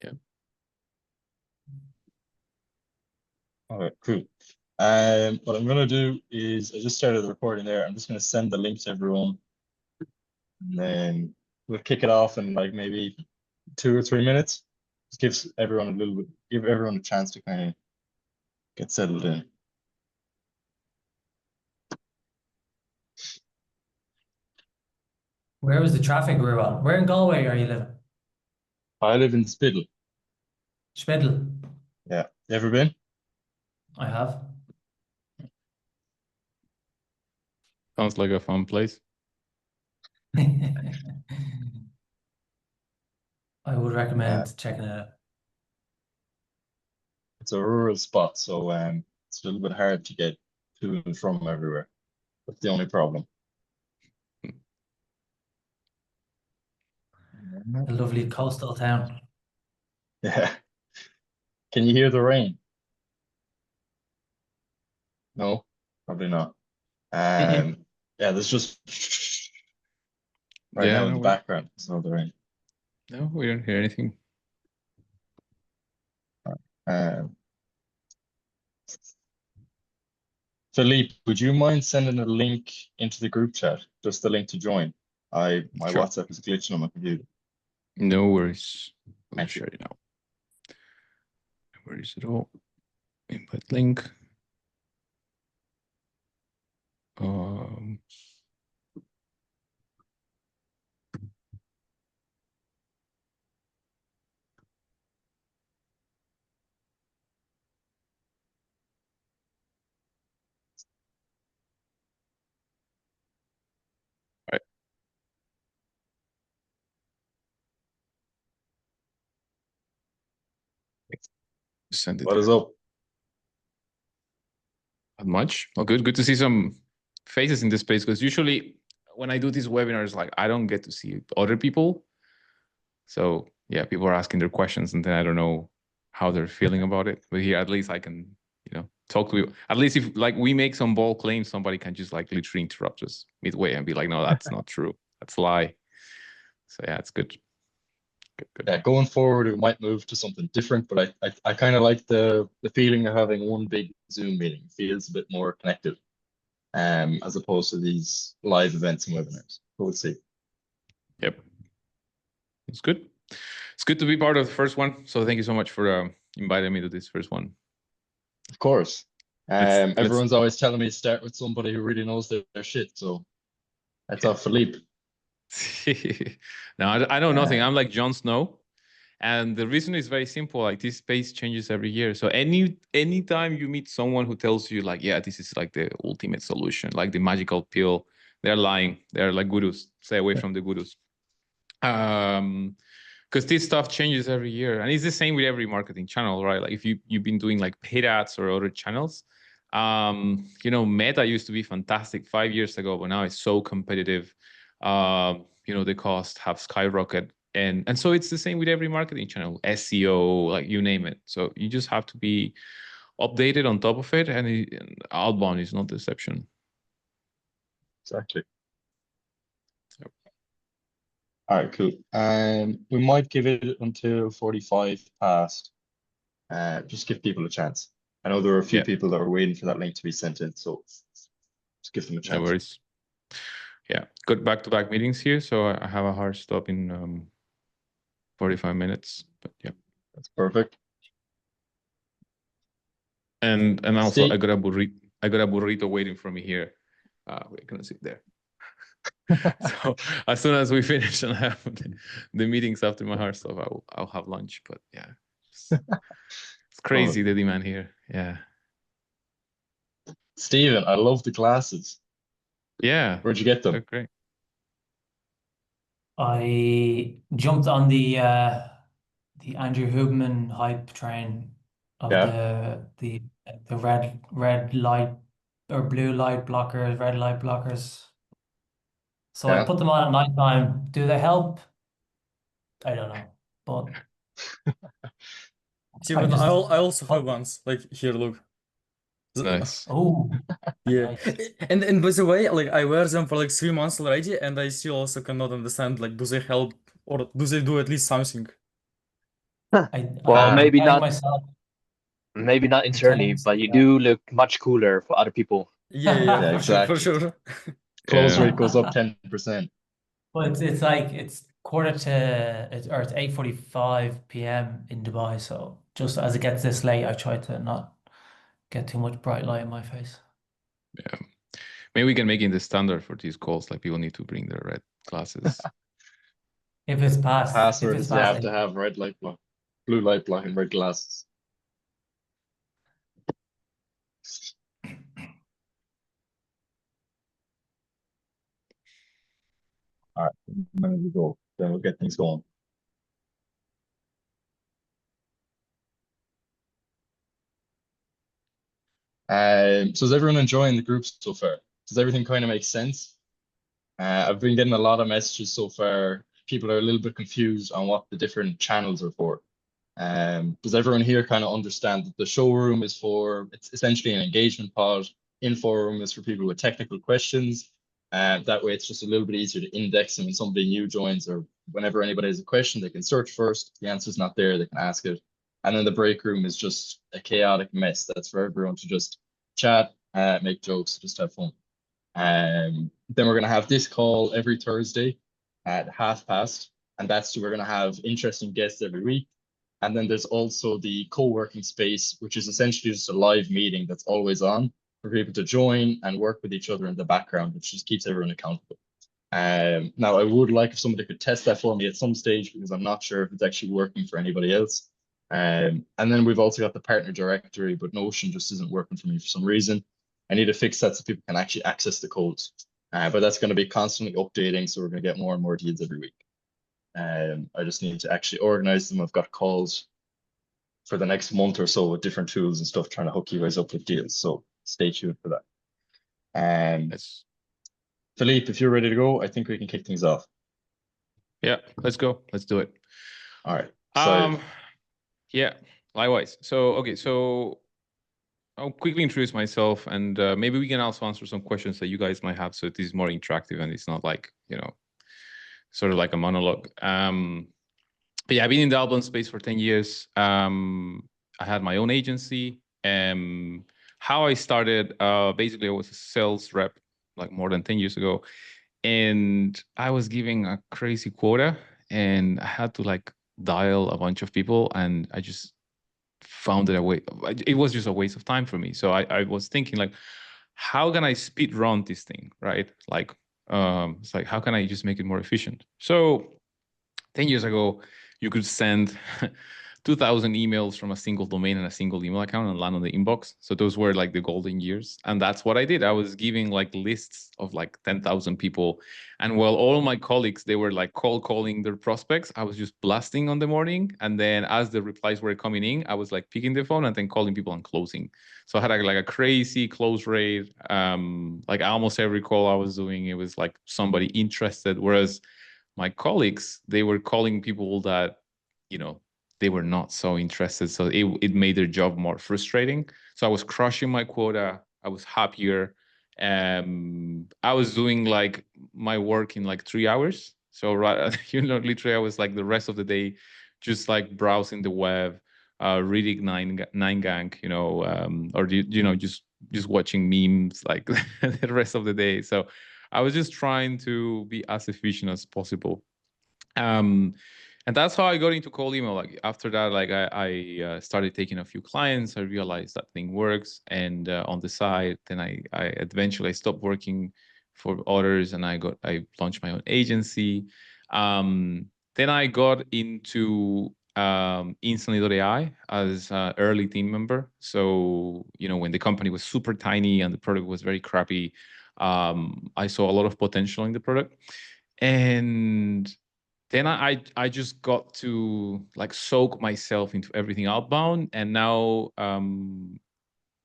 Yeah. All right, cool. What I'm gonna do is I just started the recording there. I'm just gonna send the link to everyone, and then we'll kick it off in like maybe 2 or 3 minutes. Just gives everyone give everyone a chance to kind of get settled in. Where was the traffic we were on? Where in Galway are you living? I live in Spiddle. Schmidl. Yeah, you ever been? I have. Sounds like a fun place. I would recommend checking it out. It's a rural spot, so it's a little bit hard to get to and from everywhere. That's the only problem. A lovely coastal town. Yeah. Can you hear the rain? No, probably not. Yeah, there's just right Yeah, now in no, the background. There's no the rain. No, we don't hear anything. Um, Felipe, would you mind sending a link into the group chat? Just the link to join. My Sure. WhatsApp is glitching on my computer. No worries. I'll Thank share you. it now. Where is it all? Invite link. Right. Send it What is there. up? Not much. Well, good to see some faces in this space, because usually when I do these webinars, like I don't get to see other people. So yeah, people are asking their questions and then I don't know how they're feeling about it. But here at least I can, talk to you. At least if like we make some bold claims, somebody can just like literally interrupt us midway and be like, no, that's not true. That's a lie. So yeah, it's good. Good. Yeah, going forward, we might move to something different, but I kind of like the feeling of having one big Zoom meeting. It feels a bit more connected, as opposed to these live events and webinars. But we'll see. Yep. It's good. It's good to be part of the first one. So thank you so much for inviting me to this first one. Of course. Let's- Everyone's always telling me to start with somebody who really knows their shit. So that's all Philippe. No, I know nothing. I'm like Jon Snow. And the reason is very simple. Like this space changes every year. So anytime you meet someone who tells you like, yeah, this is like the ultimate solution, like the magical pill, they're lying. They're like gurus. Stay away from the gurus. Because this stuff changes every year. And it's the same with every marketing channel, right? Like if you've been doing like paid ads or other channels, Meta used to be fantastic 5 years ago, but now it's so competitive. The costs have skyrocketed. And so it's the same with every marketing channel, SEO, like you name it. So you just have to be updated on top of it, and outbound is not the exception. Exactly. All right, cool. We might give it until 45 past. Just give people a chance. I know there are a few people that are waiting for that link to be sent in, so just give them a chance. No worries. Yeah, got back-to-back meetings here, so I have a hard stop in 45 minutes. But yeah, that's perfect. And also Steve. I got a burrito waiting for me here. We're gonna sit there. So as soon as we finish and have the meetings after my hard stop, I'll have lunch. But yeah, it's crazy the demand here. Yeah. Steven, I love the glasses. Yeah. Where'd you get them? They're great. I jumped on the Andrew Huberman hype train of the red light or blue light blockers, red light blockers. So I put them on at night time. Do they help? I don't know, but Steven, I also have ones. Like here, look. Nice. Oh, yeah. nice. And by the way, like I wear them for like 3 months already, and I still also cannot understand like do they help or do they do at least something? Well, I'm maybe telling not, myself. maybe not I'm telling internally, but myself you that. do look much cooler for other people. Yeah, Yeah, for sure, for exactly. sure. Close Yeah. rate goes up 10%. Well, it's like it's quarter to or it's 8:45 p.m. in Dubai. So just as it gets this late, I try to not get too much bright light in my face. Yeah. Maybe we can make it the standard for these calls. Like people need to bring their red glasses. If it's past, if Password it's is you past have to have red light block, blue light block, and red glasses. All right, there we go. Then we'll get things going. So is everyone enjoying the groups so far? Does everything kind of make sense? I've been getting a lot of messages so far. People are a little bit confused on what the different channels are for. Does everyone here kind of understand that the showroom is for, it's essentially an engagement pod. Inforum is for people with technical questions. That way it's just a little bit easier to index them when somebody new joins, or whenever anybody has a question, they can search first. If the answer's not there, they can ask it. And then the break room is just a chaotic mess. That's for everyone to just chat, make jokes, just have fun. Then we're going to have this call every Thursday at past, and we're going to have interesting guests every week. And then there's also the co-working space, which is essentially just a live meeting that's always on for people to join and work with each other in the background, which just keeps everyone accountable. Now, I would like if somebody could test that for me at some stage, because I'm not sure if it's actually working for anybody else. And then we've also got the partner directory, but Notion just isn't working for me for some reason. I need to fix that so people can actually access the codes. But that's going to be constantly updating, so we're going to get more and more deals every week. I just need to actually organize them. I've got calls for the next month or so with different tools and stuff, trying to hook you guys up with deals. So stay tuned for that. Let's, Felipe, if you're ready to go, I think we can kick things off. yeah, let's go. Let's do it. All right. Yeah, likewise. So, okay, so I'll quickly introduce myself, and maybe we can also answer some questions that you guys might have, so it is more interactive and it's not like, you know, sort of like a monologue. But yeah, I've been in the outbound space for 10 years. I had my own agency. How I started, basically I was a sales rep like more than 10 years ago. And I was giving a crazy quota, and I had to like dial a bunch of people, and I just found it a way. It was just a waste of time for me. So I was thinking like, how can I speed run this thing, right? Like, it's like, how can I just make it more efficient? So 10 years ago, you could send 2,000 emails from a single domain and a single email account and land on the inbox. So those were like the golden years. And that's what I did. I was giving like lists of like 10,000 people. And while all my colleagues, they were like calling their prospects, I was just blasting on the morning. And then as the replies were coming in, I was like picking the phone and then calling people and closing. So I had like a crazy close rate. Like almost every call I was doing, it was like somebody interested. Whereas my colleagues, they were calling people that, you know, they were not so interested. So it made their job more frustrating. So I was crushing my quota. I was happier. I was doing like my work in like 3 hours. So you know, literally I was like the rest of the day just like browsing the web, reading 9gag, you know, or you know, just watching memes like the rest of the day. So I was just trying to be as efficient as possible. And that's how I got into cold email. Like after that, like I started taking a few clients. I realized that thing works, and on the side, then I eventually stopped working for others, and I launched my own agency. Then I got into Instantly.ai as an early team member. So you know, when the company was super tiny and the product was very crappy, I saw a lot of potential in the product, and then I just got to like soak myself into everything outbound. And now I'm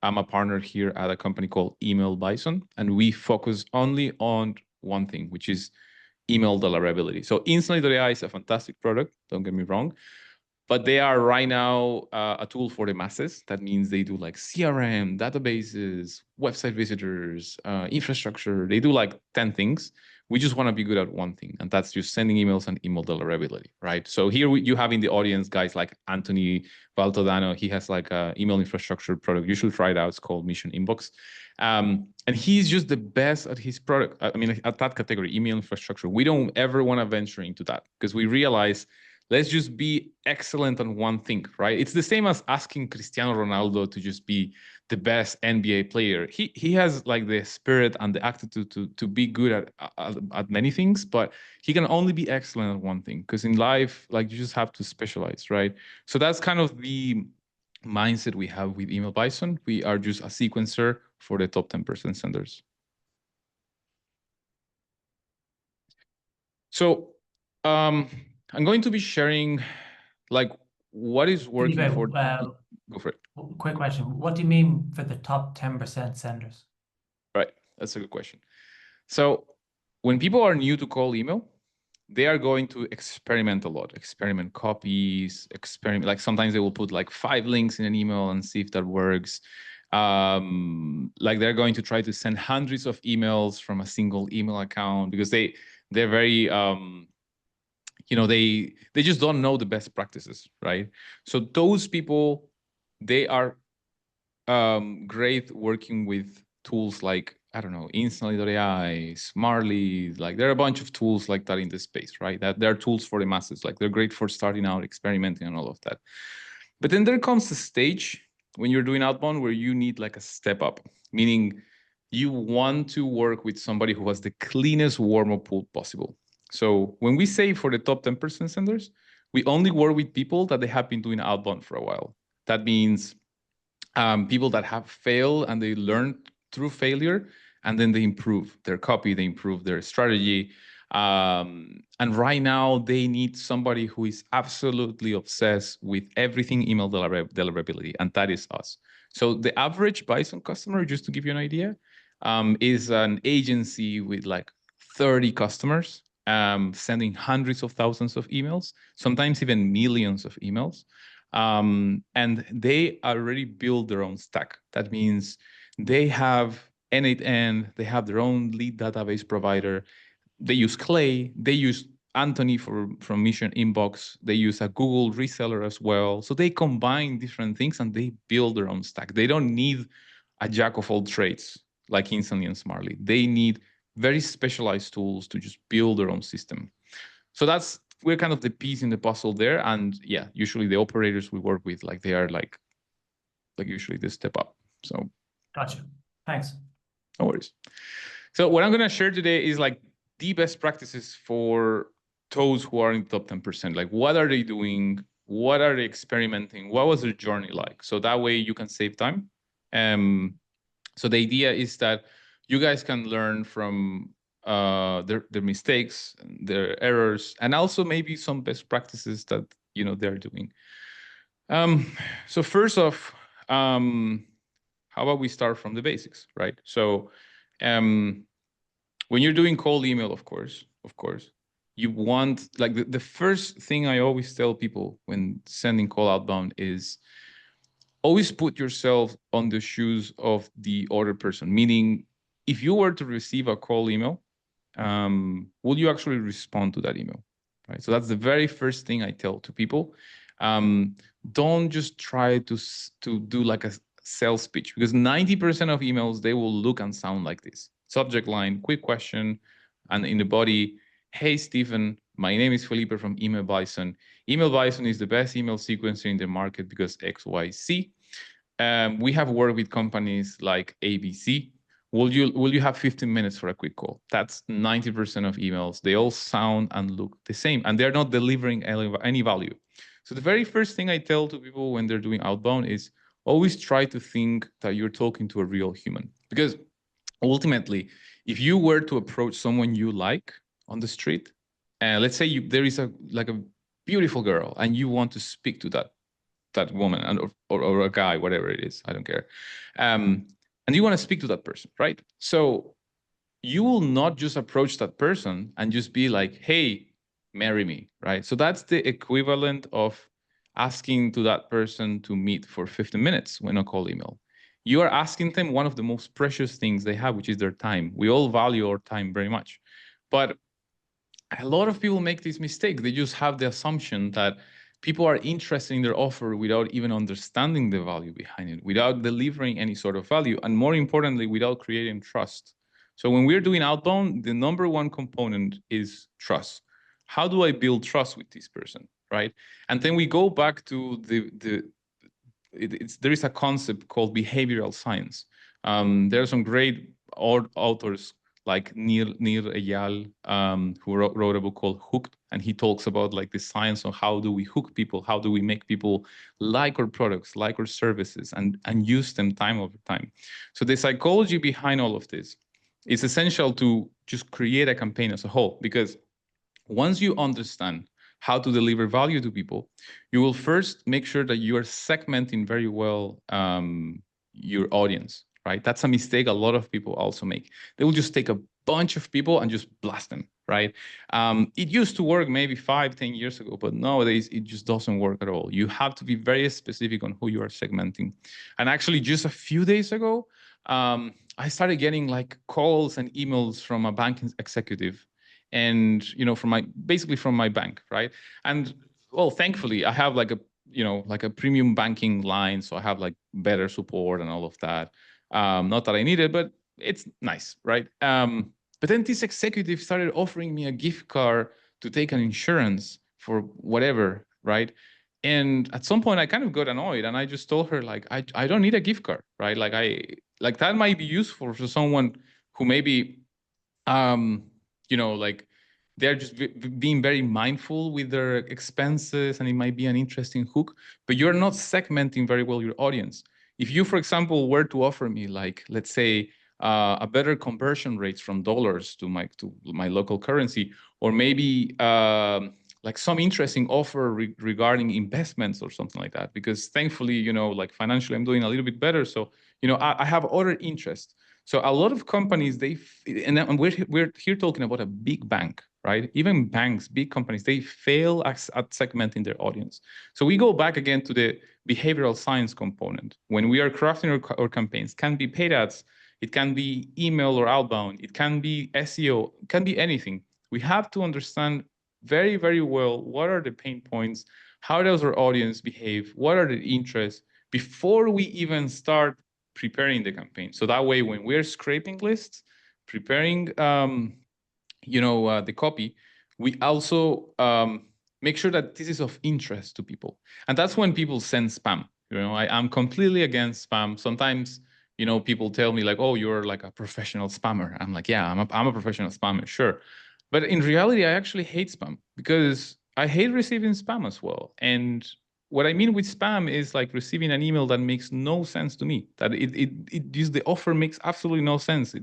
a partner here at a company called Email Bison, and we focus only on one thing, which is email deliverability. So Instantly.ai is a fantastic product, don't get me wrong, but they are right now a tool for the masses. That means they do like CRM, databases, website visitors, infrastructure. They do like 10 things, We just want to be good at one thing, and that's just sending emails and email deliverability, right? So here you have in the audience guys like Anthony Valtodano. He has like a email infrastructure product. You should try it out. It's called Mission Inbox. And he's just the best at his product. I mean, at that category, email infrastructure. We don't ever want to venture into that because we realize let's just be excellent on one thing, right? It's the same as asking Cristiano Ronaldo to just be the best NBA player. He has like the spirit and the attitude to be good at many things, but he can only be excellent at one thing because in life, like you just have to specialize, right? So that's kind of the mindset we have with Email Bison. We are just a sequencer for the top 10% senders. So I'm going to be sharing like what is working Felipe, for. Go for it. quick question. What do you mean for the top 10% senders? Right, that's a good question. So when people are new to cold email, they are going to experiment a lot, experiment copies, experiment. Like sometimes they will put like 5 links in an email and see if that works. Like they're going to try to send hundreds of emails from a single email account because they're very, you know, they just don't know the best practices, right? So those people, they are great working with tools like, I don't know, Instantly.ai, Smartly, like there are a bunch of tools like that in this space, right? That there are tools for the masses, like they're great for starting out, experimenting and all of that. But then there comes a stage when you're doing outbound where you need like a step up, meaning you want to work with somebody who has the cleanest warm-up pool possible. So when we say for the top 10% senders, we only work with people that they have been doing outbound for a while. That means people that have failed and they learn through failure, and then they improve their copy, they improve their strategy. And right now they need somebody who is absolutely obsessed with everything email deliverability, and that is us. So the average Bison customer, just to give you an idea, is an agency with like 30 customers, sending hundreds of thousands of emails, sometimes even millions of emails. And they already build their own stack. That means they have N8N, they have their own lead database provider. They use Clay, they use Anthony from Mission Inbox, they use a Google reseller as well. So they combine different things and they build their own stack. They don't need a jack of all trades like Instantly and Smartly. They need very specialized tools to just build their own system. So we're kind of the piece in the puzzle there. And yeah, usually the operators we work with, like they are like usually they step up. So Gotcha. Thanks. no worries. So what I'm going to share today is like the best practices for those who are in the top 10%. Like what are they doing? What are they experimenting? What was their journey like? So that way you can save time. So the idea is that you guys can learn from their mistakes, their errors, and also maybe some best practices that they're doing. So first off, how about we start from the basics, right? So when you're doing cold email, of course, you want, like the first thing I always tell people when sending cold outbound is always put yourself on the shoes of the other person. Meaning, if you were to receive a cold email, will you actually respond to that email? Right. So that's the very first thing I tell to people. Don't just try to do like a sales pitch, because 90% of emails, they will look and sound like this. Subject line, quick question, and in the body, hey, Stephen, my name is Felipe from Email Bison. Email Bison is the best email sequencer in the market because X, Y, Z. We have worked with companies like ABC. Will you have 15 minutes for a quick call? That's 90% of emails. They all sound and look the same, and they're not delivering any value. So the very first thing I tell to people when they're doing outbound is always try to think that you're talking to a real human. Because ultimately, if you were to approach someone you like on the street, and let's say there is a beautiful girl and you want to speak to that woman or a guy, whatever it is, I don't care. And you want to speak to that person, right? So you will not just approach that person and just be like, hey, marry me, right? So that's the equivalent of asking to that person to meet for 15 minutes when a cold email. You are asking them one of the most precious things they have, which is their time. We all value our time very much. But a lot of people make this mistake. They just have the assumption that people are interested in their offer without even understanding the value behind it, without delivering any sort of value, and more importantly, without creating trust. So when we're doing outbound, the number one component is trust. How do I build trust with this person, right? And then we go back to there is a concept called behavioral science. There are some great authors like Nir Eyal, who wrote a book called Hooked, and he talks about like the science of how do we hook people, how do we make people like our products, like our services, and use them time over time. So the psychology behind all of this is essential to just create a campaign as a whole, because once you understand how to deliver value to people, you will first make sure that you are segmenting very well your audience, right? That's a mistake a lot of people also make. They will just take a bunch of people and just blast them, right? It used to work maybe 5-10 years ago, but nowadays it just doesn't work at all. You have to be very specific on who you are segmenting. And actually just a few days ago, I started getting like calls and emails from a banking executive, and basically from my bank, right? And well, thankfully I have like a premium banking line, so I have like better support and all of that. Not that I need it, but it's nice, right? But then this executive started offering me a gift card to take an insurance for whatever, right? And at some point I kind of got annoyed, and I just told her like, I don't need a gift card, right? Like that might be useful for someone who maybe like they're just being very mindful with their expenses, and it might be an interesting hook, but you're not segmenting very well your audience. If you, for example, were to offer me, like, let's say, a better conversion rates from dollars to my local currency, or maybe like some interesting offer regarding investments or something like that, because thankfully, like financially, I'm doing a little bit better. So, I have other interests. So a lot of companies, and we're here talking about a big bank, right? Even banks, big companies, they fail at segmenting their audience. So we go back again to the behavioral science component. When we are crafting our campaigns, can be paid ads, it can be email or outbound, it can be SEO, it can be anything. We have to understand very, very well what are the pain points, how does our audience behave, what are the interests, before we even start preparing the campaign. So that way, when we're scraping lists, preparing, the copy, we also make sure that this is of interest to people. And that's when people send spam. I'm completely against spam. Sometimes, people tell me like, oh, you're like a professional spammer. I'm like, yeah, I'm a professional spammer, sure. But in reality, I actually hate spam, because I hate receiving spam as well. And what I mean with spam is like receiving an email that makes no sense to me, that the offer makes absolutely no sense.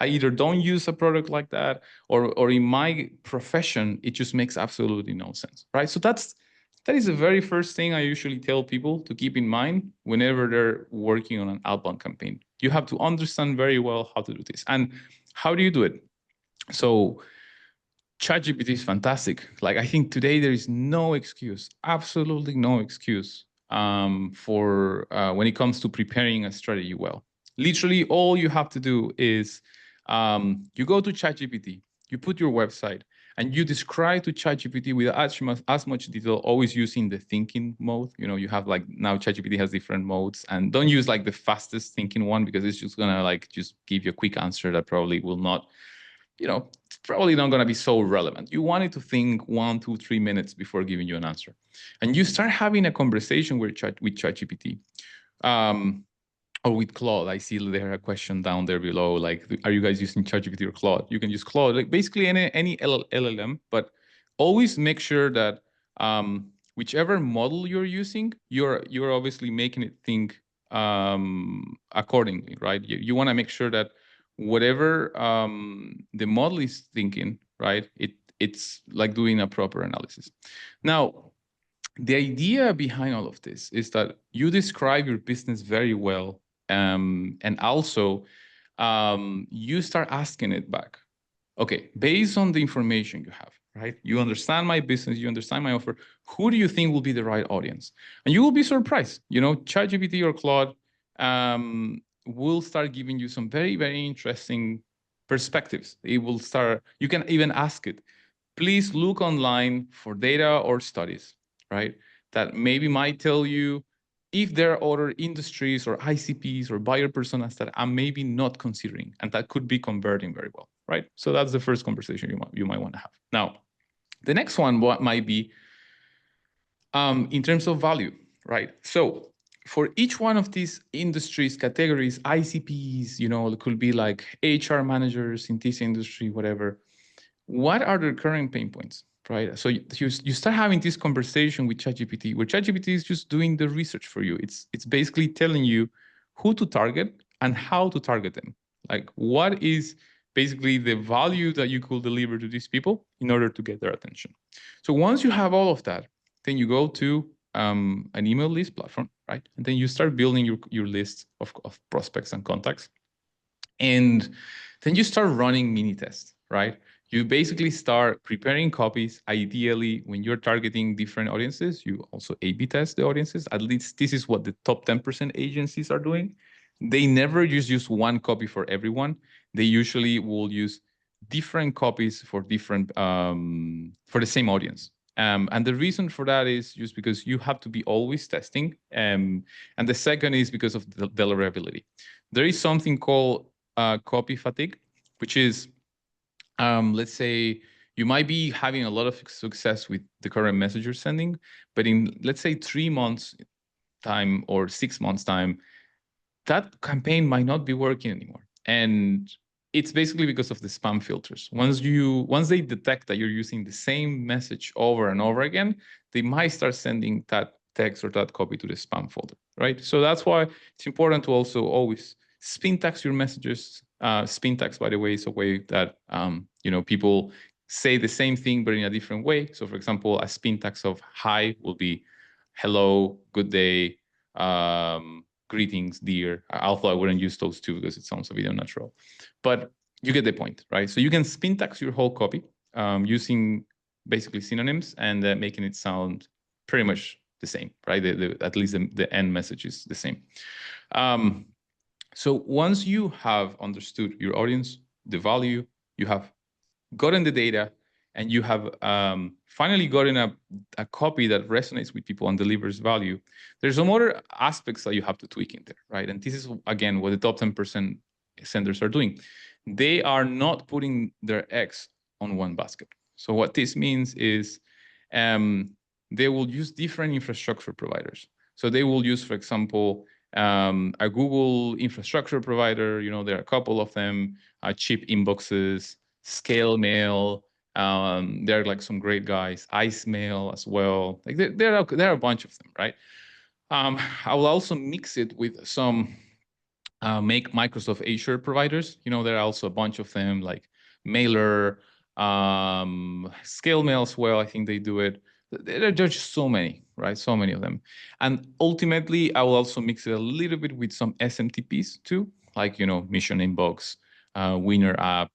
I either don't use a product like that, or in my profession, it just makes absolutely no sense, right? So that is the very first thing I usually tell people to keep in mind whenever they're working on an outbound campaign. You have to understand very well how to do this. And how do you do it? So ChatGPT is fantastic. Like, I think today there is no excuse, absolutely no excuse for when it comes to preparing a strategy well. Literally, all you have to do is you go to ChatGPT, you put your website, and you describe to ChatGPT with as much detail, always using the thinking mode. You have like now ChatGPT has different modes, and don't use like the fastest thinking one, because it's just gonna like just give you a quick answer that probably will not, it's probably not going to be so relevant. You want it to think 1, 2, 3 minutes before giving you an answer. And you start having a conversation with ChatGPT or with Claude. I see there a question down there below, like, are you guys using ChatGPT or Claude? You can use Claude, like basically any LLM, but always make sure that whichever model you're using, you're obviously making it think accordingly, right? You want to make sure that whatever the model is thinking, right, it's like doing a proper analysis. Now, the idea behind all of this is that you describe your business very well, and also you start asking it back. Okay, based on the information you have, right? You understand my business, you understand my offer. Who do you think will be the right audience? And you will be surprised. ChatGPT or Claude will start giving you some very, very interesting perspectives. It will start, you can even ask it, please look online for data or studies, right? That maybe might tell you if there are other industries or ICPs or buyer personas that I'm maybe not considering, and that could be converting very well, right? So that's the first conversation you might want to have. Now, the next one might be in terms of value, right? So for each one of these industries, categories, ICPs, it could be like HR managers in this industry, whatever. What are their current pain points, right? So you start having this conversation with ChatGPT, where ChatGPT is just doing the research for you. It's basically telling you who to target and how to target them. Like, what is basically the value that you could deliver to these people in order to get their attention. So once you have all of that, then you go to an email list platform, right? And then you start building your list of prospects and contacts. And then you start running mini tests, right? You basically start preparing copies. Ideally, when you're targeting different audiences, you also A/B test the audiences. At least this is what the top 10% agencies are doing. They never just use one copy for everyone. They usually will use different copies for different for the same audience. And the reason for that is just because you have to be always testing. And the second is because of the deliverability. There is something called copy fatigue, which is, let's say you might be having a lot of success with the current message you're sending, but in, let's say, 3 months time or 6 months time, that campaign might not be working anymore. And it's basically because of the spam filters. Once they detect that you're using the same message over and over again, they might start sending that text or that copy to the spam folder, right? So that's why it's important to also always spin tax your messages. Spin tax, by the way, is a way that people say the same thing but in a different way. So, for example, a spin tax of hi will be hello, good day, greetings, dear. Although I wouldn't use those two because it sounds a bit unnatural, but you get the point, right? So you can spin tax your whole copy using basically synonyms and making it sound pretty much the same, right? At least the end message is the same. So once you have understood your audience, the value, you have gotten the data, and you have finally gotten a copy that resonates with people and delivers value, there's some other aspects that you have to tweak in there, right? And this is, again, what the top 10% senders are doing. They are not putting their eggs on one basket. So what this means is they will use different infrastructure providers. So they will use, for example, a Google infrastructure provider. There are a couple of them, cheap inboxes, Scale Mail. There are like some great guys, Ice Mail as well. Like there are a bunch of them, right? I will also mix it with some make Microsoft Azure providers. There are also a bunch of them, like Mailer, Scale Mail as well. I think they do it. There are just so many, right? So many of them. And ultimately, I will also mix it a little bit with some SMTPs too, like, Mission Inbox, Winner App.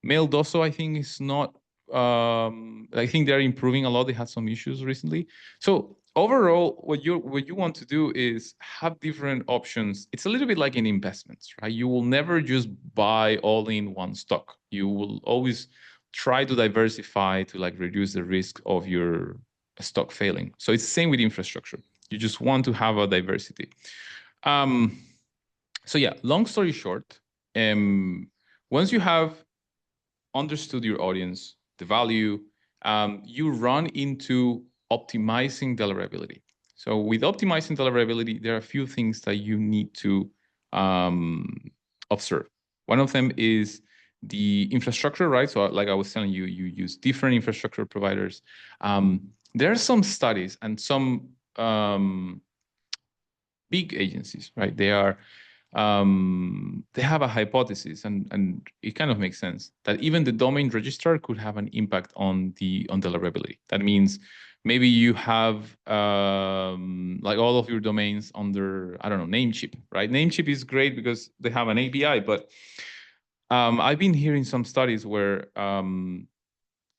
Maildoso, I think, is not, I think they're improving a lot. They had some issues recently. So overall, what you want to do is have different options. It's a little bit like in investments, right? You will never just buy all in one stock. You will always try to diversify to reduce the risk of your stock failing. So it's the same with infrastructure. You just want to have a diversity. So yeah, long story short, once you have understood your audience, the value, you run into optimizing deliverability. So with optimizing deliverability, there are a few things that you need to observe. One of them is the infrastructure, right? So like I was telling you, you use different infrastructure providers. There are some studies and some big agencies, right? They have a hypothesis, and it kind of makes sense that even the domain registrar could have an impact on deliverability. That means maybe you have like all of your domains under, I don't know, Namecheap, right? Namecheap is great because they have an API, but I've been hearing some studies where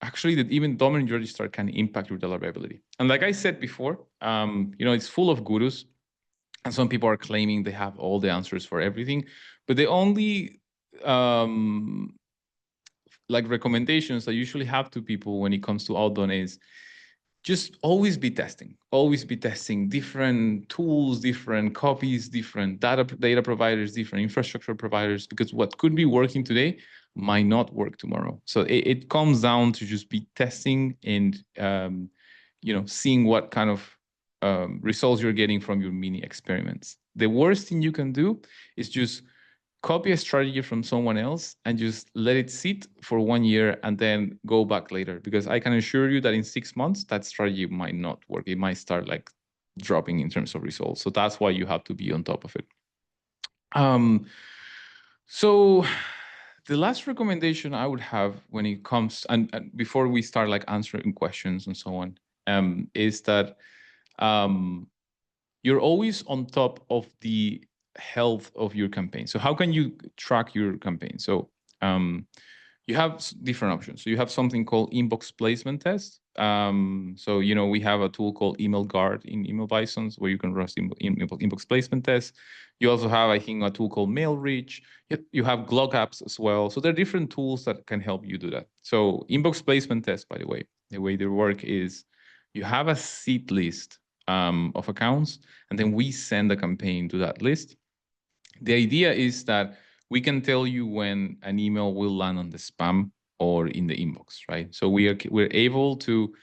actually that even domain registrar can impact your deliverability. And like I said before, it's full of gurus. And some people are claiming they have all the answers for everything, but they only like recommendations I usually have to people when it comes to outbound is just always be testing different tools, different copies, different data providers, different infrastructure providers, because what could be working today might not work tomorrow. So it comes down to just be testing and seeing what kind of results you're getting from your mini experiments. The worst thing you can do is just copy a strategy from someone else and just let it sit for 1 year and then go back later, because I can assure you that in 6 months that strategy might not work. It might start like dropping in terms of results. So that's why you have to be on top of it. So the last recommendation I would have when it comes and before we start like answering questions and so on, is that you're always on top of the health of your campaign. So how can you track your campaign? So you have different options. So you have something called inbox placement test. So we have a tool called Email Guard in Email Bisons where you can run inbox placement tests. You also have, I think, a tool called Mail Reach. You have Glog apps as well. So there are different tools that can help you do that. So inbox placement test, by the way they work is you have a seed list of accounts, and then we send a campaign to that list. The idea is that we can tell you when an email will land on the spam or in the inbox, right? So we're able to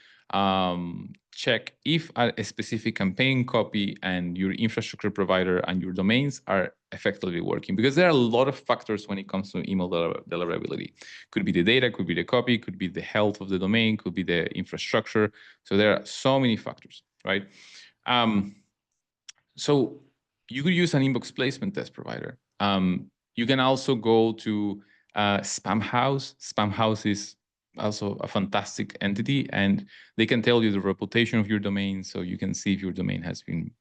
check if a specific campaign copy and your infrastructure provider and your domains are effectively working, because there are a lot of factors when it comes to email deliverability. Could be the data, could be the copy, could be the health of the domain, could be the infrastructure. So there are so many factors, right? So you could use an inbox placement test provider. You can also go to Spamhaus. Spamhaus is also a fantastic entity, and they can tell you the reputation of your domain, so you can see if your domain has been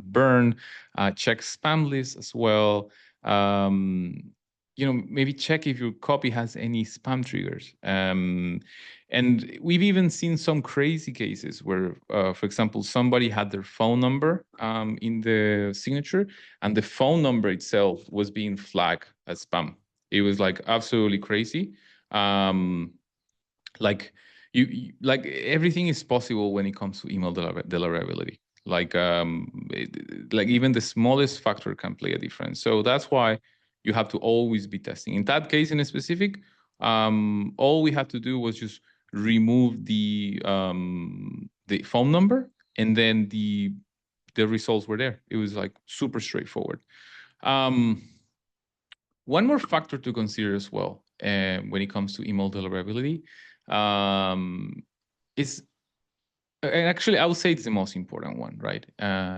burned. Check spam lists as well. Maybe check if your copy has any spam triggers. And we've even seen some crazy cases where, for example, somebody had their phone number in the signature, and the phone number itself was being flagged as spam. It was like absolutely crazy. Like everything is possible when it comes to email deliverability. Like even the smallest factor can play a difference. So that's why you have to always be testing. In that case, in a specific, all we had to do was just remove the phone number, and then the results were there. It was like super straightforward. One more factor to consider as well when it comes to email deliverability is, and actually I would say it's the most important one, right?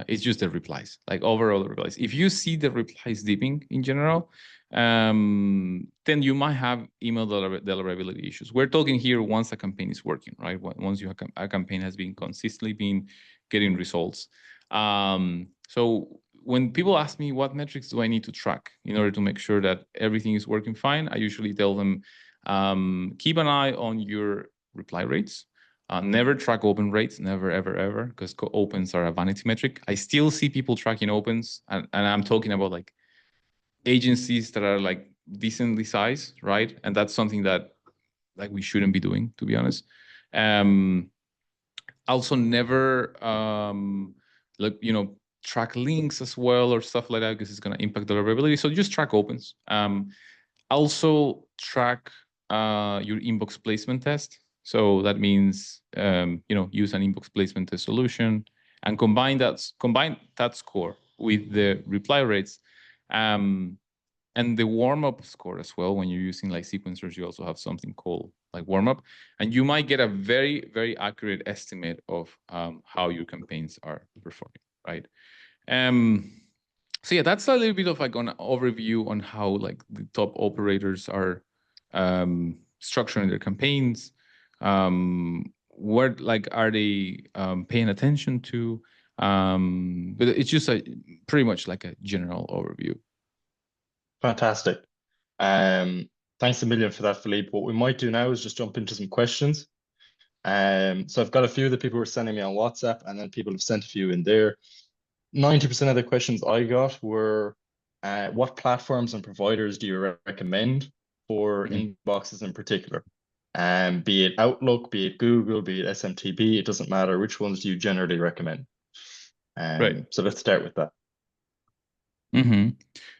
It's just the replies, like overall replies. If you see the replies dipping in general, then you might have email deliverability issues. We're talking here once a campaign is working, right? Once a campaign has been consistently been getting results. So when people ask me what metrics do I need to track in order to make sure that everything is working fine, I usually tell them, keep an eye on your reply rates. Never track open rates, never, ever, ever, because opens are a vanity metric. I still see people tracking opens, and I'm talking about like agencies that are like decently sized, right? And that's something that like we shouldn't be doing, to be honest. Also never track links as well or stuff like that, because it's going to impact deliverability. So just track opens. Also track your inbox placement test. So that means use an inbox placement test solution and combine that score with the reply rates and the warm-up score as well. When you're using like sequencers, you also have something called like warm-up, and you might get a very, very accurate estimate of how your campaigns are performing, right? So yeah, that's a little bit of like an overview on how like the top operators are structuring their campaigns. What like are they paying attention to? But it's just pretty much like a general overview. Fantastic. Thanks a million for that, Felipe. What we might do now is just jump into some questions. So I've got a few that people were sending me on WhatsApp, and then people have sent a few in there. 90% of the questions I got were what platforms and providers do you recommend for inboxes in particular? Be it Outlook, be it Google, be it SMTP, it doesn't matter. Which ones do you generally recommend? Right. So let's start with that.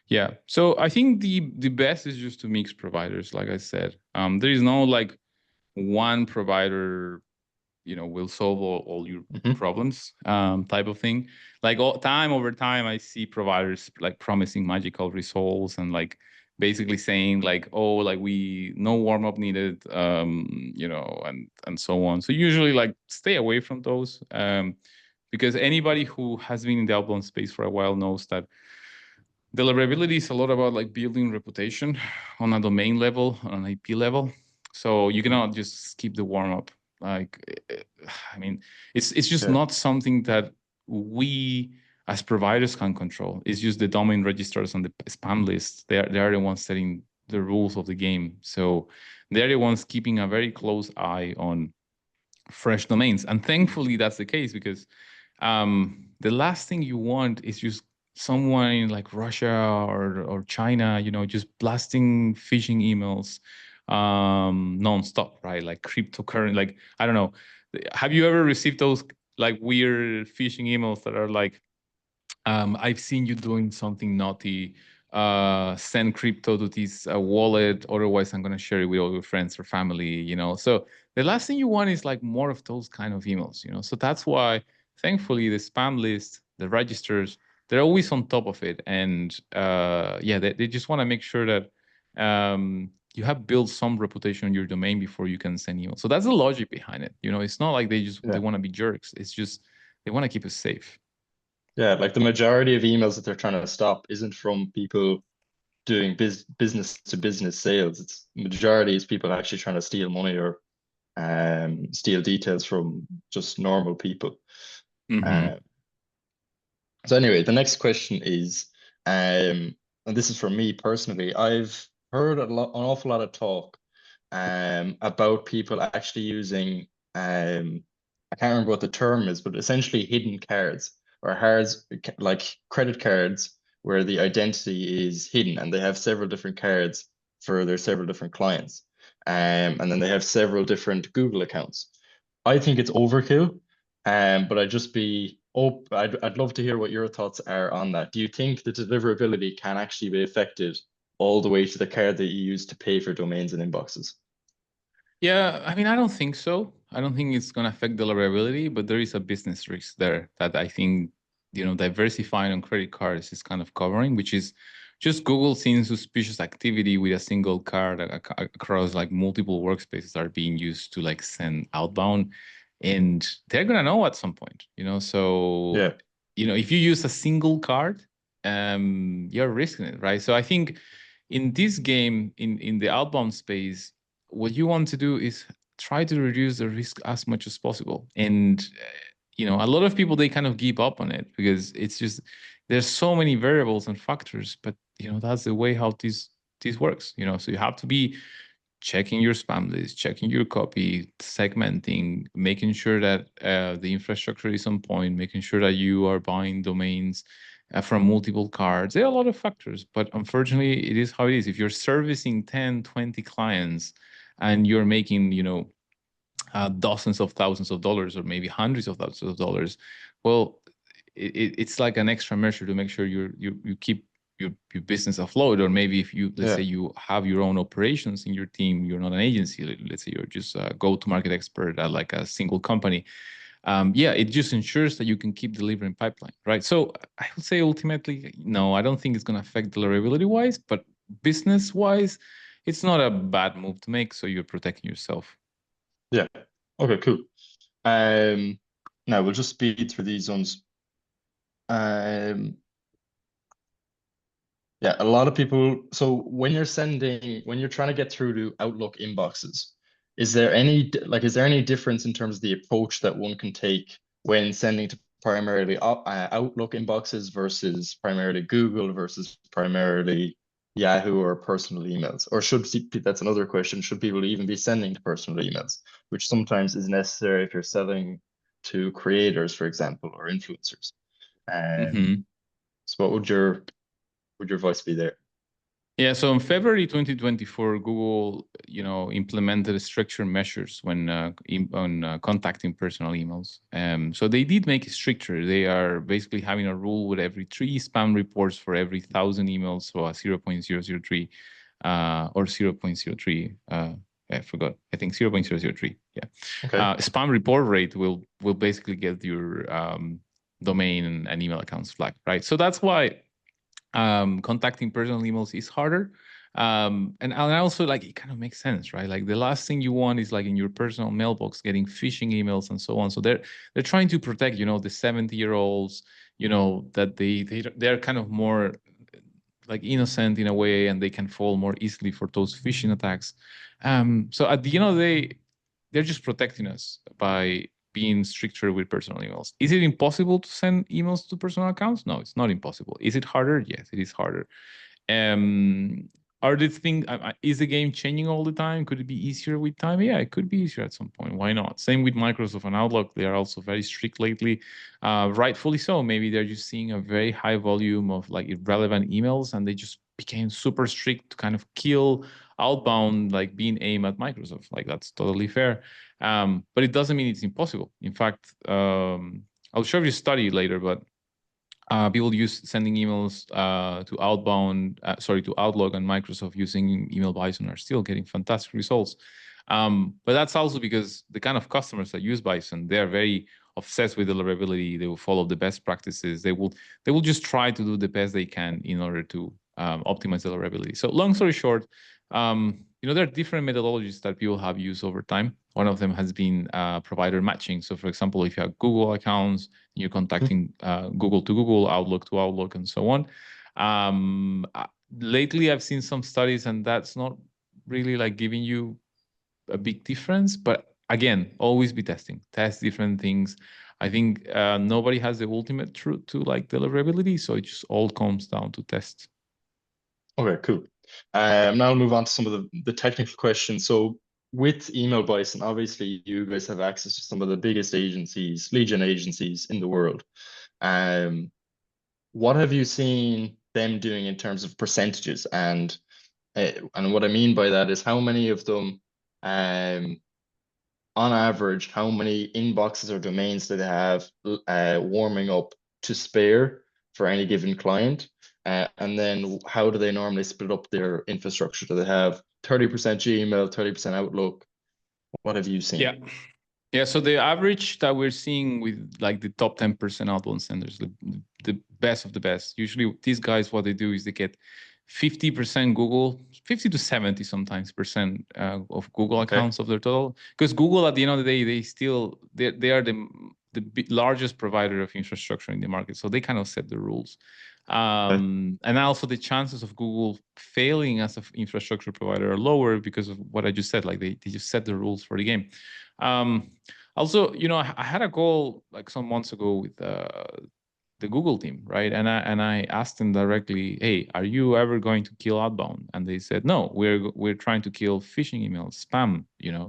Yeah. So I think the best is just to mix providers, like I said. There is no like one provider, will solve all your problems, type of thing. Like time over time, I see providers like promising magical results and like basically saying like, oh, like we no warm up needed, and so on. So usually like stay away from those, because anybody who has been in the outbound space for a while knows that deliverability is a lot about like building reputation on a domain level, on an IP level. So you cannot just skip the warm up. Like, I mean, it's just not something that we as providers can control. It's just the domain registrars on the spam list. They are the ones setting the rules of the game. So they're the ones keeping a very close eye on fresh domains. And thankfully that's the case, because the last thing you want is just someone in like Russia or China, just blasting phishing emails non-stop, right? Like cryptocurrency, like, I don't know. Have you ever received those like weird phishing emails that are like, I've seen you doing something naughty, send crypto to this wallet, otherwise I'm going to share it with all your friends or family, So the last thing you want is like more of those kind of emails, So that's why, thankfully, the spam list, the registers, they're always on top of it. And they just want to make sure that you have built some reputation on your domain before you can send emails. So that's the logic behind it. It's not like they want to be jerks. It's just they want to keep it safe. Yeah, like the majority of emails that they're trying to stop isn't from people doing business to business sales. It's majority is people actually trying to steal money or steal details from just normal people. So anyway, the next question is, and this is for me personally, I've heard an awful lot of talk about people actually using, I can't remember what the term is, but essentially hidden cards or cards like credit cards where the identity is hidden and they have several different cards for their several different clients. And then they have several different Google accounts. I think it's overkill, but I'd love to hear what your thoughts are on that. Do you think the deliverability can actually be affected all the way to the card that you use to pay for domains and inboxes? Yeah, I mean, I don't think so. I don't think it's going to affect deliverability, but there is a business risk there that I think, diversifying on credit cards is kind of covering, which is just Google seeing suspicious activity with a single card across like multiple workspaces are being used to like send outbound, and they're going to know at some point, So, if you use a single card, you're risking it, right? So I think in this game, in the outbound space, what you want to do is try to reduce the risk as much as possible. And, a lot of people, they kind of give up on it because it's just, there's so many variables and factors, but, that's the way how this works, so you have to be checking your spam list, checking your copy, segmenting, making sure that the infrastructure is on point, making sure that you are buying domains from multiple cards. There are a lot of factors, but unfortunately, it is how it is. If you're servicing 10, 20 clients and you're making, dozens of thousands of dollars or maybe hundreds of thousands of dollars, well, it's like an extra measure to make sure you keep your business afloat. Or maybe if you, let's say you have your own operations in your team, you're not an agency, let's say you're just a go-to-market expert at like a single company. It just ensures that you can keep delivering pipeline, right? So I would say ultimately, no, I don't think it's going to affect deliverability-wise, but business-wise, it's not a bad move to make, so you're protecting yourself. Yeah. Okay, cool. Now we'll just speed through these ones. A lot of people. So when you're trying to get through to Outlook inboxes, is there any difference in terms of the approach that one can take when sending to primarily Outlook inboxes versus primarily Google versus primarily Yahoo or personal emails? Or that's another question, should people even be sending to personal emails, which sometimes is necessary if you're selling to creators, for example, or influencers? So what would your would your advice be there? Yeah, so in February 2024, Google, implemented stricter measures when contacting personal emails. So they did make it stricter. They are basically having a rule with every 3 spam reports for every 1,000 emails, so a 0.003 or 0.03. I forgot. I think 0.003. Yeah. Okay. Spam report rate will basically get your domain and email accounts flagged, right? So that's why contacting personal emails is harder. And also, like, it kind of makes sense, right? Like, the last thing you want is, like, in your personal mailbox getting phishing emails and so on. So they're trying to protect, the 70-year-olds, that they're kind of more like innocent in a way, and they can fall more easily for those phishing attacks. So at the end of the day, they're just protecting us by being stricter with personal emails. Is it impossible to send emails to personal accounts? No, it's not impossible. Is it harder? Yes, it is harder. Are the things, is the game changing all the time? Could it be easier with time? Yeah, it could be easier at some point. Why not? Same with Microsoft and Outlook. They are also very strict lately. Rightfully so. Maybe they're just seeing a very high volume of, like, irrelevant emails, and they just became super strict to kind of kill outbound, like, being aimed at Microsoft. Like, that's totally fair. But it doesn't mean it's impossible. In fact, I'll show you a study later, but people use sending emails to Outlook and Microsoft using Email Bison are still getting fantastic results. But that's also because the kind of customers that use Bison, they're very obsessed with deliverability. They will follow the best practices. They will just try to do the best they can in order to optimize deliverability. So long story short, there are different methodologies that people have used over time. One of them has been provider matching. So, for example, if you have Google accounts, you're contacting Google to Google, Outlook to Outlook, and so on. Lately, I've seen some studies, and that's not really, like, giving you a big difference. But again, always be testing. Test different things. I think nobody has the ultimate truth to, like, deliverability, so it just all comes down to test. Okay, cool. Now I'll move on to some of the technical questions. So with Email Bison, obviously you guys have access to some of the biggest agencies, lead gen agencies in the world. What have you seen them doing in terms of percentages? And what I mean by that is, how many of them, on average, how many inboxes or domains do they have warming up to spare for any given client? And then how do they normally split up their infrastructure? Do they have 30% Gmail, 30% Outlook? What have you seen? Yeah, so the average that we're seeing with, like, the top 10% outbound senders, the best of the best, usually these guys, what they do is they get 50% Google, 50 to 70 sometimes percent of Google accounts of their total. Because Google, at the end of the day, they are the largest provider of infrastructure in the market. So they kind of set the rules. And also the chances of Google failing as an infrastructure provider are lower because of what I just said. Like, they just set the rules for the game. Also, I had a call, like, some months ago with the Google team, right? And I asked them directly, hey, are you ever going to kill outbound? And they said, no, we're trying to kill phishing emails, spam,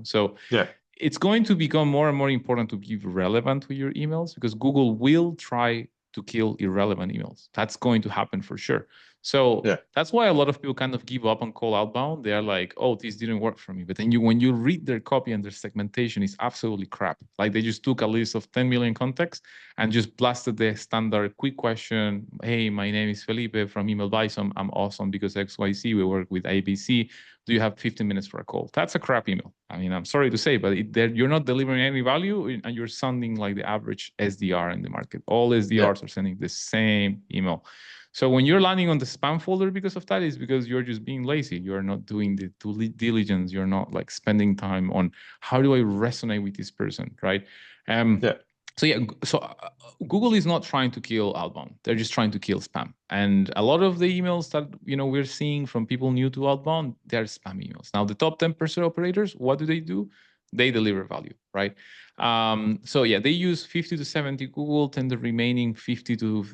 So yeah, it's going to become more and more important to be relevant with your emails, because Google will try to kill irrelevant emails. That's going to happen for sure. So that's why a lot of people kind of give up on call outbound. They're like, oh, this didn't work for me. But then when you read their copy and their segmentation is absolutely crap. Like, they just took a list of 10 million contacts and just blasted the standard quick question. Hey, my name is Felipe from Email Bison. I'm awesome because XYZ. We work with ABC. Do you have 15 minutes for a call? That's a crap email. I mean, I'm sorry to say, but you're not delivering any value, and you're sounding like the average SDR in the market. All SDRs are sending the same email. So when you're landing on the spam folder because of that, is because you're just being lazy. You're not doing the due diligence. You're not, like, spending time on how do I resonate with this person, right? So Google is not trying to kill outbound. They're just trying to kill spam. And a lot of the emails that we're seeing from people new to outbound, they're spam emails. Now, the top 10% operators, what do? They deliver value, right? So yeah, they use 50 to 70 Google, and the remaining 50 to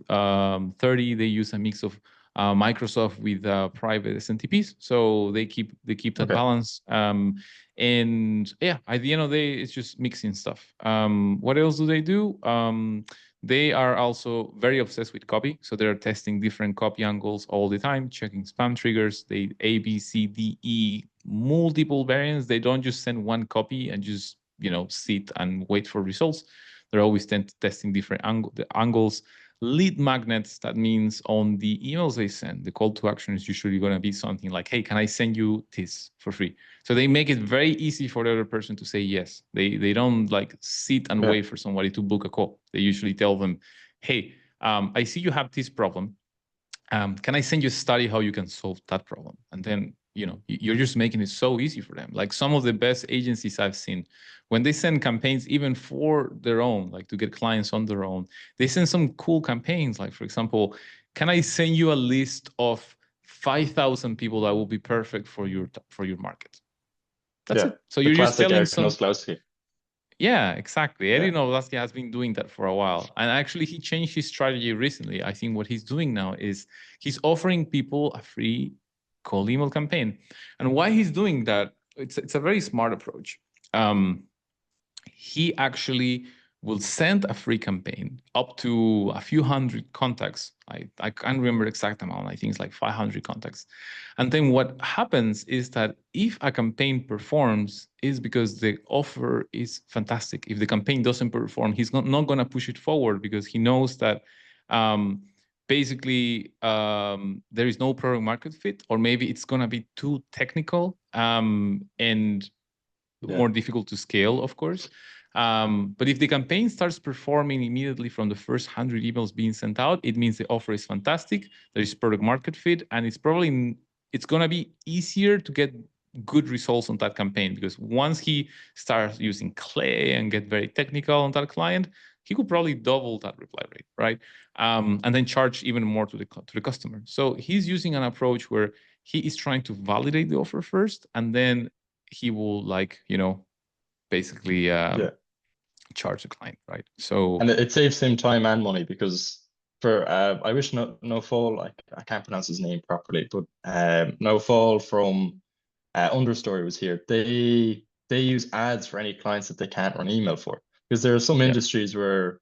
30, they use a mix of Microsoft with private SNTPs. So they keep that balance. And yeah, at the end of the day, it's just mixing stuff. What else do? they are also very obsessed with copy. So they're testing different copy angles all the time, checking spam triggers. They A, B, C, D, E, multiple variants. They don't just send one copy and just, sit and wait for results. They're always testing different angles. Lead magnets, that means on the emails they send, the call to action is usually going to be something like, hey, can I send you this for free? So they make it very easy for the other person to say yes. They don't like sit and wait for somebody to book a call. They usually tell them, hey, I see you have this problem. Can I send you a study how you can solve that problem? And then, you're just making it so easy for them. Like some of the best agencies I've seen, when they send campaigns, even for their own, like to get clients on their own, they send some cool campaigns. Like, for example, can I send you a list of 5,000 people that will be perfect for your market? That's it. So the you're just classic telling Eric some. Nosklowski. Yeah, exactly. Yeah. Eddie Novlasky has been doing that for a while. And actually, he changed his strategy recently. I think what he's doing now is he's offering people a free cold email campaign. And why he's doing that, it's a very smart approach. He actually will send a free campaign up to a few hundred contacts. I can't remember the exact amount. I think it's like 500 contacts. And then what happens is that if a campaign performs, is because the offer is fantastic. If the campaign doesn't perform, he's not going to push it forward because he knows that basically there is no product market fit, or maybe it's going to be too technical and more difficult to scale, of course. But if the campaign starts performing immediately from the first 100 emails being sent out, it means the offer is fantastic, there is product market fit, and it's going to be easier to get good results on that campaign, because once he starts using Clay and get very technical on that client, he could probably double that reply rate, right? And then charge even more to the customer. So he's using an approach where he is trying to validate the offer first, and then he will basically charge the client, right? So and it saves him time and money, because for I wish no fall, I can't pronounce his name properly, but no fall from Understory was here. They use ads for any clients that they can't run email for, because there are some industries where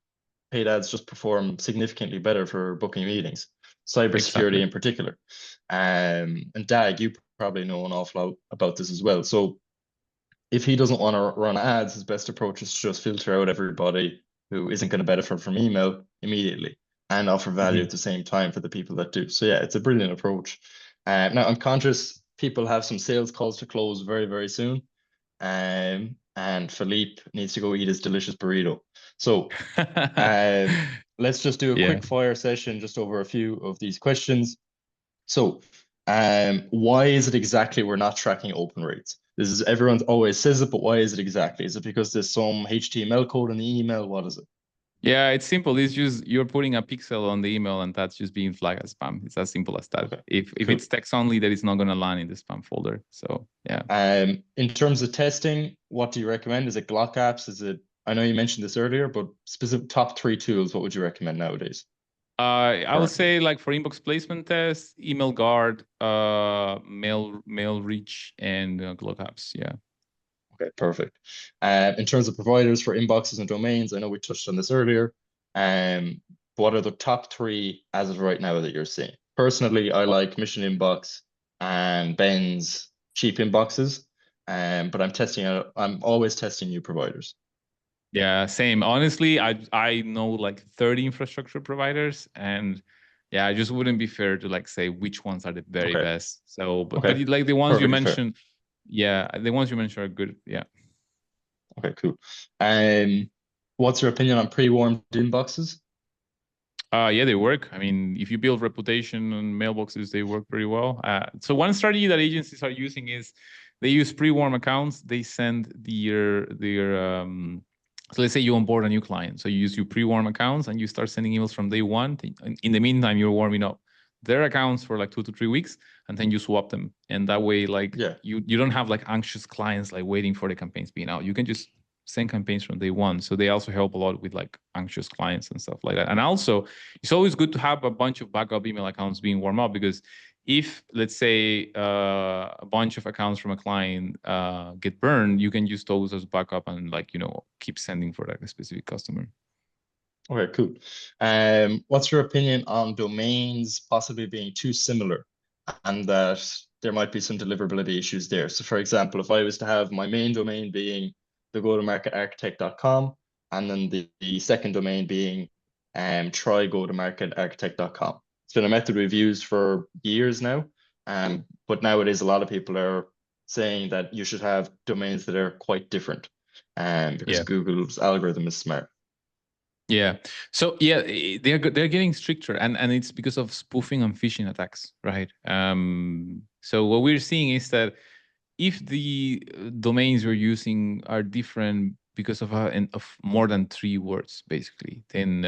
paid ads just perform significantly better for booking meetings, cybersecurity in particular. And Dag, you probably know an awful lot about this as well. So if he doesn't want to run ads, his best approach is to just filter out everybody who isn't going to benefit from email immediately and offer value at the same time for the people that do. So yeah, it's a brilliant approach. Now I'm conscious people have some sales calls to close very, very soon. And Felipe needs to go eat his delicious burrito. So let's just do a quick fire session just over a few of these questions. So why is it exactly we're not tracking open rates? This is, everyone always says it, but why is it exactly? Is it because there's some HTML code in the email? What is it? Yeah, it's simple. It's just you're putting a pixel on the email and that's just being flagged as spam. It's as simple as that. Okay. If it's text only, that is not going to land in the spam folder. So yeah. In terms of testing, what do you recommend? Is it Glock apps? Is it, I know you mentioned this earlier, but specific top 3 tools, what would you recommend nowadays? I would say, like, for inbox placement tests, email guard, mail reach, and Glock apps. Yeah. Okay, perfect. In terms of providers for inboxes and domains, I know we touched on this earlier. What are the top 3 as of right now that you're seeing? Personally, I like Mission Inbox and Ben's cheap inboxes. But I'm always testing new providers. Yeah, same. Honestly, I know like 30 infrastructure providers, and yeah, I just wouldn't be fair to like say which ones are the very best. So, but like the ones you mentioned, yeah, the ones you mentioned are good. Yeah. Okay, cool. What's your opinion on pre-warmed inboxes? Yeah, they work. I mean, if you build reputation on mailboxes, they work pretty well. So one strategy that agencies are using is they use pre-warm accounts. They send their so let's say you onboard a new client. So you use your pre-warm accounts and you start sending emails from day one. In the meantime, you're warming up their accounts for like 2 to 3 weeks, and then you swap them. And that way, like you don't have like anxious clients like waiting for the campaigns being out. You can just send campaigns from day one. So they also help a lot with like anxious clients and stuff like that. And also, it's always good to have a bunch of backup email accounts being warmed up, because if, let's say, a bunch of accounts from a client get burned, you can use those as backup and, like, keep sending for like a specific customer. Okay, cool. What's your opinion on domains possibly being too similar and that there might be some deliverability issues there? So for example, if I was to have my main domain being the go-to-marketarchitect.com and then the second domain being try go-to-marketarchitect.com. It's been a method we've used for years now. But nowadays a lot of people are saying that you should have domains that are quite different because Yeah. Google's algorithm is smart. Yeah. So yeah, they're getting stricter, and it's because of spoofing and phishing attacks, right? So what we're seeing is that if the domains we're using are different because of more than 3 words, basically, then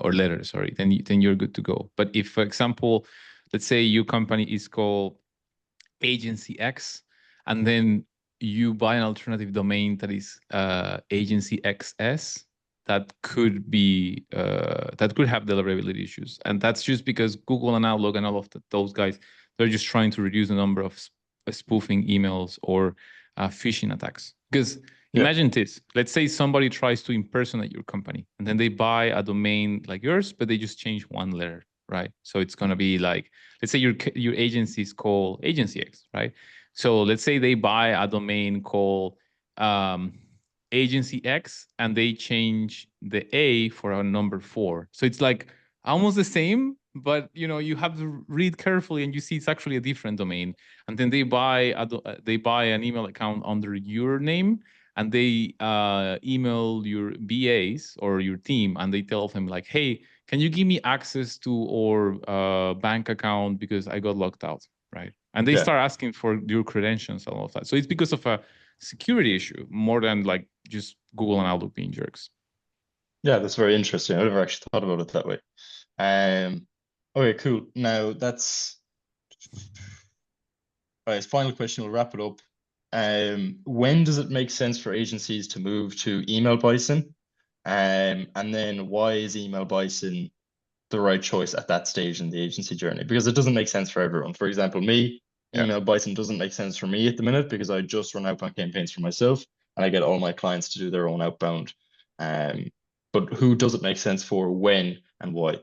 or letters, sorry, then you're good to go. But if, for example, let's say your company is called Agency X, and then you buy an alternative domain that is Agency XS, that could be that could have deliverability issues, and that's just because Google and Outlook and all of those guys, they're just trying to reduce the number of spoofing emails or phishing attacks. Because imagine this: let's say somebody tries to impersonate your company, and then they buy a domain like yours, but they just change one letter, right? So it's gonna be like, let's say your agency is called Agency X, right? So let's say they buy a domain called Agency X, and they change the A for a number 4. So it's like almost the same, but you have to read carefully, and you see it's actually a different domain. And then they buy an email account under your name, and they email your BAs or your team, and they tell them like, hey, can you give me access to our bank account because I got locked out, right? And they start asking for your credentials and all of that. So it's because of a security issue more than like just Google and Outlook being jerks. Yeah, that's very interesting. I never actually thought about it that way. Okay, cool. Now that's all right. Final question. We'll wrap it up. When does it make sense for agencies to move to email bison? And then why is email bison the right choice at that stage in the agency journey? Because it doesn't make sense for everyone. For example, me, email bison doesn't make sense for me at the minute because I just run outbound campaigns for myself and I get all my clients to do their own outbound. But who does it make sense for, when, and why?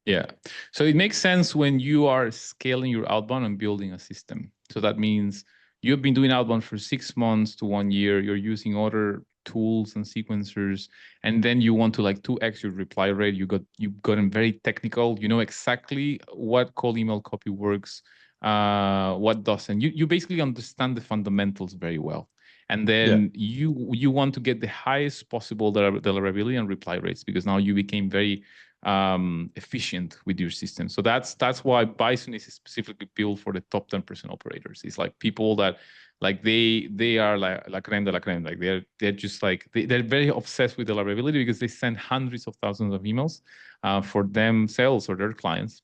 Yeah. So it makes sense when you are scaling your outbound and building a system. So that means you've been doing outbound for 6 months to 1 year, you're using other tools and sequencers, and then you want to like 2x your reply rate. You've gotten very technical. You know exactly what cold email copy works, what doesn't. You basically understand the fundamentals very well. And then you want to get the highest possible deliverability and reply rates, because now you became very efficient with your system. So that's why Bison is specifically built for the top 10% operators. It's like people that like they are like la creme de la creme. Like they're just like they're very obsessed with deliverability because they send hundreds of thousands of emails for themselves or their clients.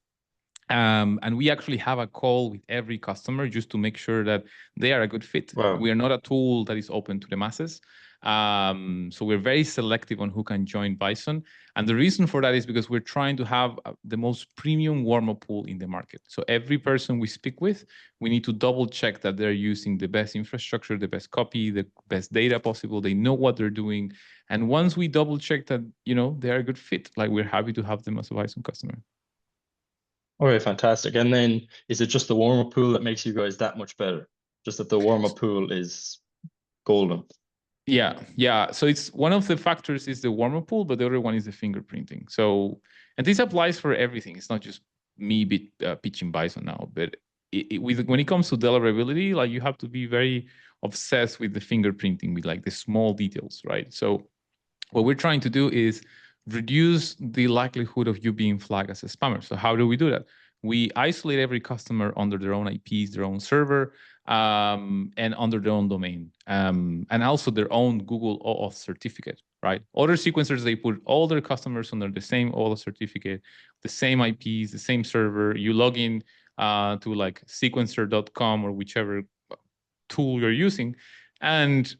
And we actually have a call with every customer just to make sure that they are a good fit. Wow. We are not a tool that is open to the masses. So we're very selective on who can join Bison. And the reason for that is because we're trying to have the most premium warm-up pool in the market. So every person we speak with, we need to double check that they're using the best infrastructure, the best copy, the best data possible. They know what they're doing. And once we double check that, they're a good fit, like we're happy to have them as a Bison customer. All right, fantastic. And then is it just the warm-up pool that makes you guys that much better? Just that the warm-up pool is golden. Yeah. So it's one of the factors is the warm-up pool, but the other one is the fingerprinting. So, and this applies for everything. It's not just me pitching Bison now, but when it comes to deliverability, like you have to be very obsessed with the fingerprinting, with like the small details, right? So what we're trying to do is reduce the likelihood of you being flagged as a spammer. So how do we do that? We isolate every customer under their own IPs, their own server, and under their own domain, and also their own Google OAuth certificate, right? Other sequencers, they put all their customers under the same OAuth certificate, the same IPs, the same server. You log in to like sequencer.com or whichever tool you're using, and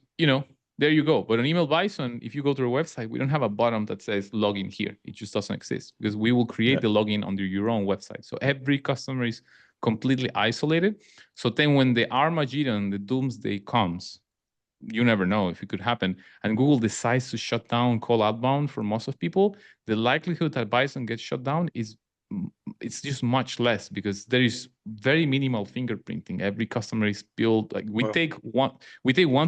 there you go. But on Email Bison, if you go to our website, we don't have a button that says login here. It just doesn't exist because we will create the login under your own website. So every customer is completely isolated. So then when the Armageddon, the doomsday comes, you never know if it could happen. And Google decides to shut down call outbound for most of people, the likelihood that Bison gets shut down is it's just much less because there is very minimal fingerprinting. Every customer is built like we take 1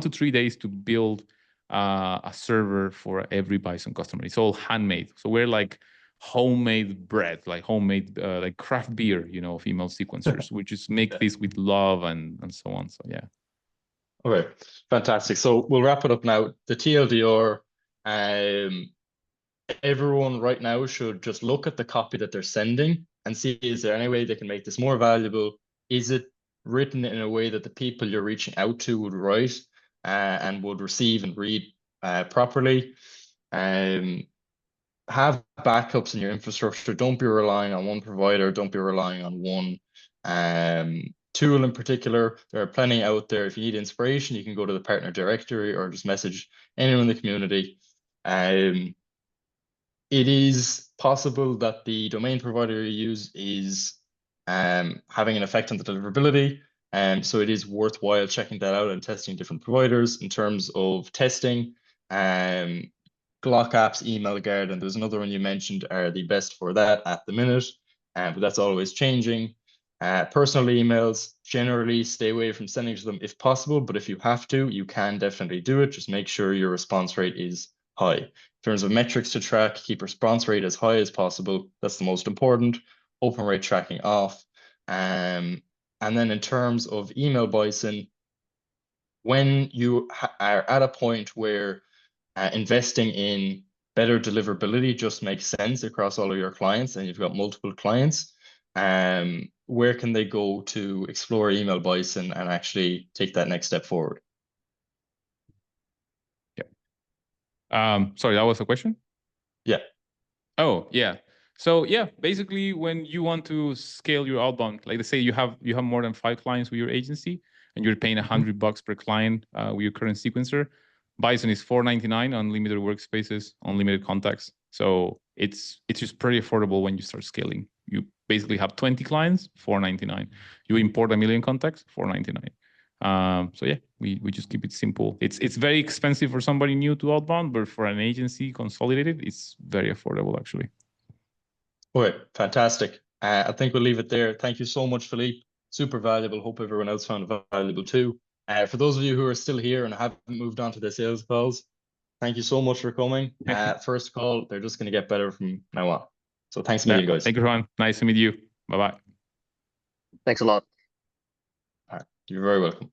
to 3 days to build a server for every Bison customer. It's all handmade. So we're like homemade bread, like homemade like craft beer, you know, of email sequencers. We just make this with love and so on. So yeah. Okay, fantastic. So we'll wrap it up now. The TLDR, everyone right now should just look at the copy that they're sending and see, is there any way they can make this more valuable? Is it written in a way that the people you're reaching out to would write and would receive and read properly? Have backups in your infrastructure. Don't be relying on one provider. Don't be relying on one tool in particular. There are plenty out there. If you need inspiration, you can go to the partner directory or just message anyone in the community. It is possible that the domain provider you use is having an effect on the deliverability. So it is worthwhile checking that out and testing different providers. In terms of testing, Glock apps, Email Guard, and there's another one you mentioned are the best for that at the minute, but that's always changing. Personal emails, generally stay away from sending to them if possible, but if you have to, you can definitely do it. Just make sure your response rate is high. In terms of metrics to track, keep response rate as high as possible. That's the most important. Open rate tracking off. And then in terms of email Bison, when you are at a point where investing in better deliverability just makes sense across all of your clients and you've got multiple clients, where can they go to explore email Bison and actually take that next step forward? Sorry, that was a question? Yeah. Oh, yeah. So yeah, basically when you want to scale your outbound, like let's say you have more than 5 clients with your agency and you're paying $100 per client with your current sequencer, Bison is $4.99, unlimited workspaces, unlimited contacts. So it's just pretty affordable when you start scaling. You basically have 20 clients, $4.99. You import 1 million contacts, $4.99. So yeah, we just keep it simple. It's very expensive for somebody new to outbound, but for an agency consolidated, it's very affordable actually. Okay, fantastic. I think we'll leave it there. Thank you so much, Felipe. Super valuable. Hope everyone else found it valuable too. For those of you who are still here and haven't moved on to the sales calls, thank you so much for coming. First call, they're just going to get better from now on. So thanks a million, guys. Thank you, Ron. Nice to meet you. Bye-bye. Thanks a lot. All right. You're very welcome.